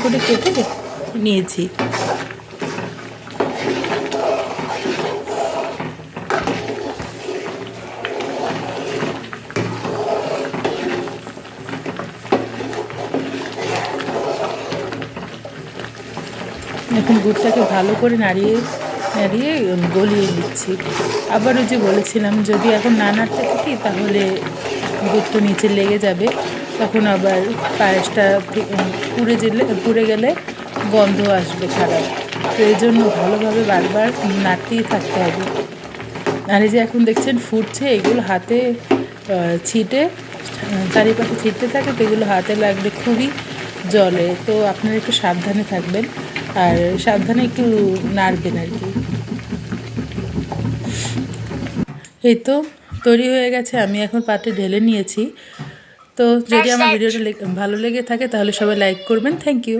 করে কেটে নিয়েছি। এখন গুড়টাকে ভালো করে নাড়িয়ে নাড়িয়ে গলিয়ে নিচ্ছি। আবার ওই যে বলেছিলাম, যদি এখন না নাড়তে থাকি তাহলে গুড়টা নিচে লেগে যাবে, তখন আবার পায়েসটা পুড়ে গেলে গন্ধ আসবে খারাপ। তো এই জন্য ভালোভাবে বারবার নাড়তেই থাকতে হবে। আর এই যে এখন দেখছেন ফুটছে, এগুলো হাতে ছিটে চারিপাশে ছিটতে থাকে, তো এগুলো হাতে লাগলে খুবই জ্বলে। তো আপনারা একটু সাবধানে থাকবেন আর সাবধানে একটু নাড়বেন আর কি। এই তো তৈরি হয়ে গেছে, আমি এখন পাত্রে ঢেলে নিয়েছি। তো যদি আমার ভিডিওটা ভালো লেগে থাকে তাহলে সবাই লাইক করবেন। Thank you.